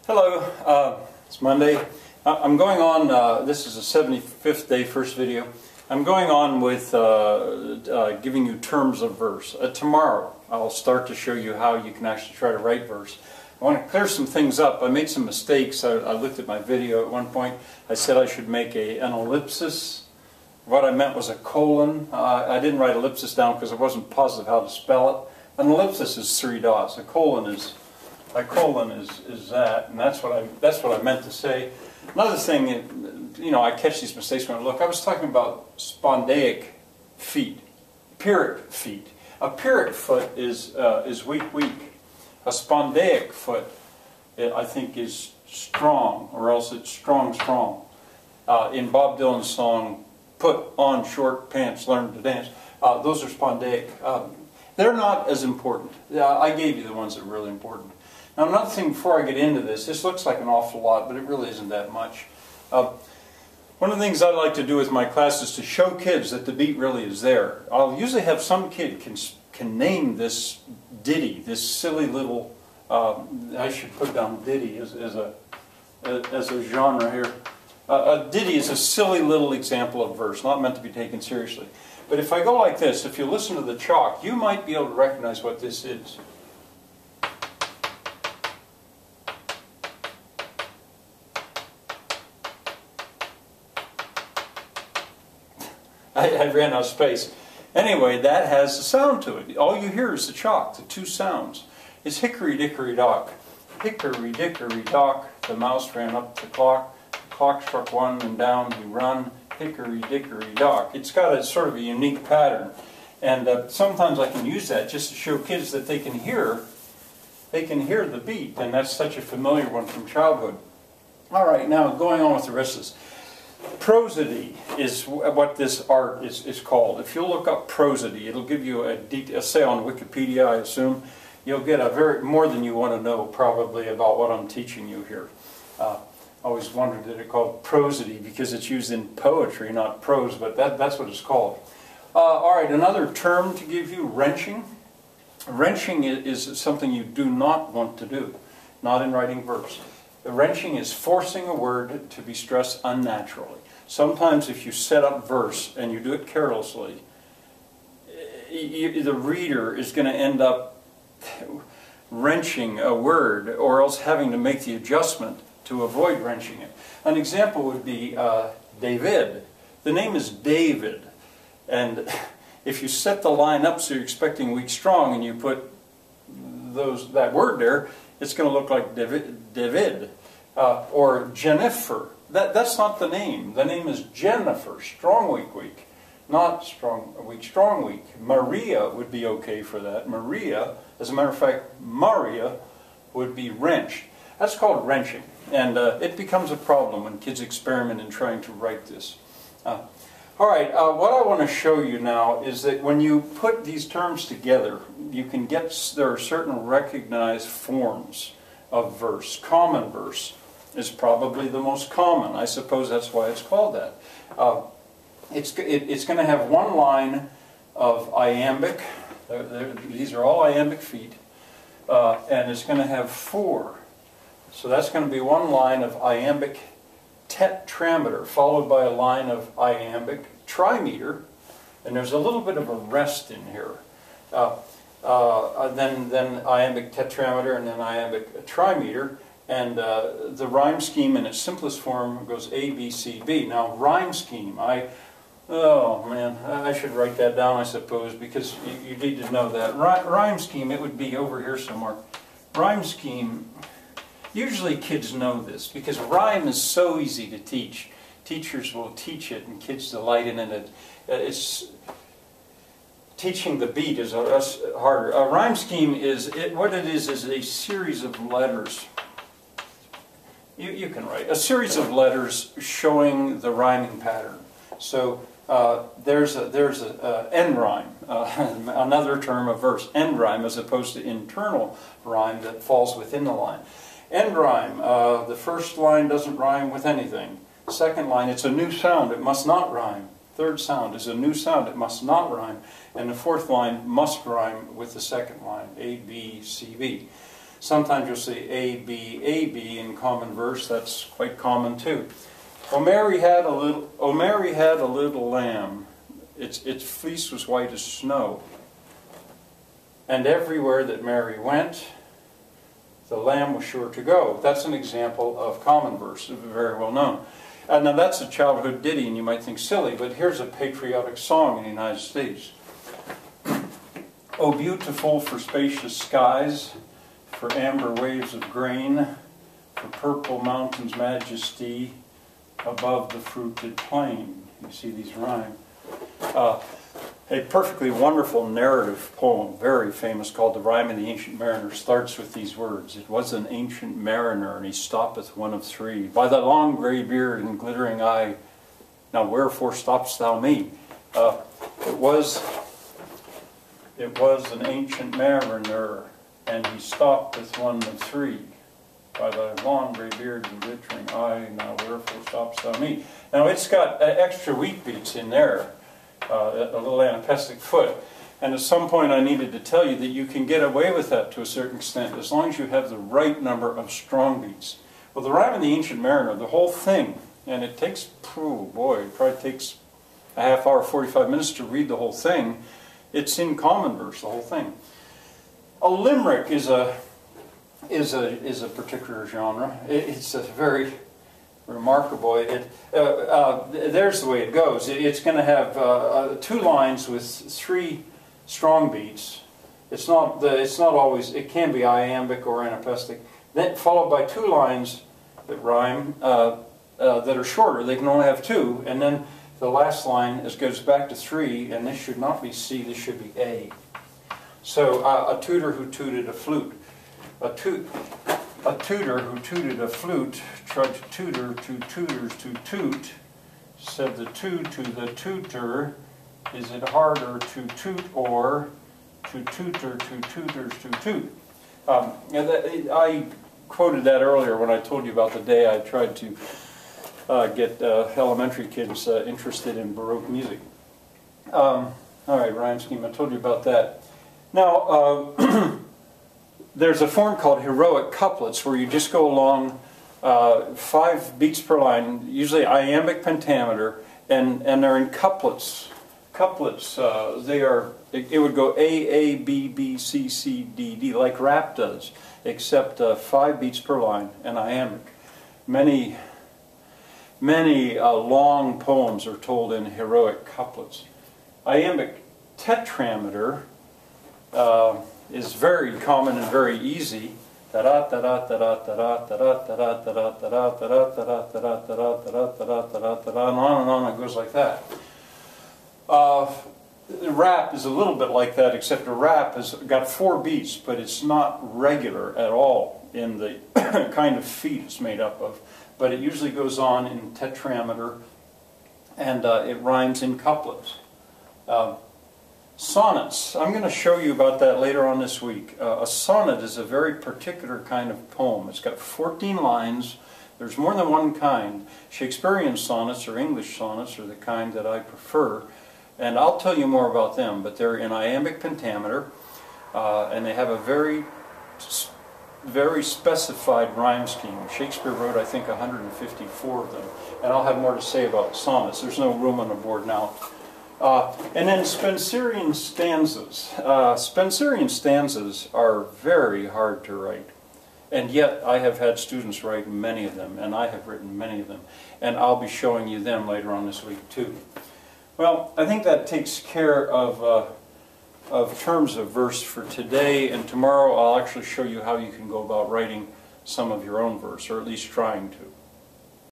Hello, it's Monday. I'm going on, this is the 75th day, first video. I'm going on with giving you terms of verse. Tomorrow I'll start to show you how you can actually try to write verse. I want to clear some things up. I made some mistakes. I looked at my video at one point. I said I should make an ellipsis. What I meant was a colon. I didn't write ellipsis down because I wasn't positive how to spell it. An ellipsis is 3 dots. A colon is that, and that's what I meant to say. Another thing, you know, I catch these mistakes when I look. I was talking about spondaic feet, pyrrhic feet. A pyrrhic foot is weak. A spondaic foot, I think, is strong, or else it's strong. In Bob Dylan's song, "Put on short pants, learn to dance," those are spondaic. They're not as important. I gave you the ones that are really important. Now, another thing before I get into this looks like an awful lot, but it really isn't that much. One of the things I like to do with my class is to show kids that the beat really is there. I'll usually have some kid can name this ditty, this silly little, I should put down ditty as a genre here. A ditty is a silly little example of verse, not meant to be taken seriously. But if I go like this, if you listen to the chalk, you might be able to recognize what this is. I ran out of space. Anyway, that has a sound to it. All you hear is the chalk, the two sounds. It's hickory dickory dock. Hickory dickory dock, the mouse ran up the clock struck one and down he run. Hickory dickory dock. It's got a sort of a unique pattern. And sometimes I can use that just to show kids that they can hear the beat, and that's such a familiar one from childhood. All right, now going on with the rest of this. Prosody is what this art is called. If you look up prosody, it'll give you a say on Wikipedia, I assume. You'll get more than you want to know probably about what I'm teaching you here. I always wondered that it called prosody because it's used in poetry, not prose, but that's what it's called. All right, another term to give you, wrenching. Wrenching is something you do not want to do, not in writing verse. Wrenching is forcing a word to be stressed unnaturally. Sometimes if you set up verse and you do it carelessly, the reader is going to end up wrenching a word or else having to make the adjustment to avoid wrenching it. An example would be David. The name is David, and if you set the line up so you're expecting weak strong and you put that word there, it's going to look like David. Or Jennifer. That's not the name. The name is Jennifer, strong weak, not strong weak. Maria would be okay for that. Maria, as a matter of fact, Maria would be wrenched. That's called wrenching, and it becomes a problem when kids experiment in trying to write this. All right, what I want to show you now is that when you put these terms together, you can there are certain recognized forms of verse. Common verse is probably the most common. I suppose that's why it's called that. It's going to have one line of iambic. These are all iambic feet. And it's going to have 4. So that's going to be one line of iambic tetrameter, followed by a line of iambic trimeter. And there's a little bit of a rest in here. Then iambic tetrameter, and then iambic trimeter. And the rhyme scheme in its simplest form goes A, B, C, B. Now, rhyme scheme, oh man, I should write that down, I suppose, because you need to know that. Rhyme scheme, it would be over here somewhere. Rhyme scheme, usually kids know this, because rhyme is so easy to teach. Teachers will teach it, and kids delight in it. Teaching the beat is harder. A rhyme scheme what it is a series of letters. You can write a series of letters showing the rhyming pattern. So there's a end rhyme, another term of verse, end rhyme, as opposed to internal rhyme that falls within the line. End rhyme, the first line doesn't rhyme with anything. Second line, it's a new sound, it must not rhyme. Third sound is a new sound, it must not rhyme. And the fourth line must rhyme with the second line, A, B, C, B. Sometimes you'll see A, B in common verse. That's quite common too. O Mary had a little lamb. Its fleece was white as snow. And everywhere that Mary went, the lamb was sure to go. That's an example of common verse, very well known. Now that's a childhood ditty, and you might think silly, but here's a patriotic song in the United States. O beautiful for spacious skies, for amber waves of grain, for purple mountains' majesty, above the fruited plain. You see these rhyme. A perfectly wonderful narrative poem, very famous, called The Rime of the Ancient Mariner, starts with these words. It was an ancient mariner, and he stoppeth one of three. By thy long grey beard and glittering eye, now wherefore stopp'st thou me? It was an ancient mariner, and he stopped with one of three. By thy long grey beard and glittering eye, now wherefore stopp'st thou me? Now it's got extra wheat beats in there, a little anapestic foot. And at some point I needed to tell you that you can get away with that to a certain extent as long as you have the right number of strong beats. Well, the Rime of the Ancient Mariner, the whole thing, and it takes, oh boy, it probably takes a half hour, 45 minutes to read the whole thing. It's in common verse, the whole thing. A limerick is a particular genre. It's a very remarkable. There's the way it goes. It's going to have 2 lines with 3 strong beats. It's not always. It can be iambic or anapestic. Then followed by 2 lines that rhyme that are shorter. They can only have 2, and then the last line goes back to 3. And this should not be C. This should be A. So a tutor who tooted a flute. A tutor who tooted a flute tried to tutor 2 tutors to toot. Said the two to the tutor, is it harder to toot or to tutor 2 tutors to toot? I quoted that earlier when I told you about the day I tried to get elementary kids interested in Baroque music. All right, rhyme scheme, I told you about that. Now, there's a form called heroic couplets where you just go along 5 beats per line, usually iambic pentameter, and they're in couplets. Couplets, it would go A, B, B, C, C, D, D, like rap does, except 5 beats per line and iambic. Many long poems are told in heroic couplets. Iambic tetrameter is very common and very easy. And on and on it goes like that. Rap is a little bit like that, except a rap has got 4 beats, but it's not regular at all in the kind of feet it's made up of. But it usually goes on in tetrameter, and it rhymes in couplets. Sonnets. I'm going to show you about that later on this week. A sonnet is a very particular kind of poem. It's got 14 lines. There's more than one kind. Shakespearean sonnets or English sonnets are the kind that I prefer. And I'll tell you more about them, but they're in iambic pentameter, and they have a very specified rhyme scheme. Shakespeare wrote, I think, 154 of them. And I'll have more to say about sonnets. There's no room on the board now. And then Spenserian stanzas. Spenserian stanzas are very hard to write. And yet I have had students write many of them, and I have written many of them. And I'll be showing you them later on this week too. Well, I think that takes care of terms of verse for today, and tomorrow I'll actually show you how you can go about writing some of your own verse, or at least trying to.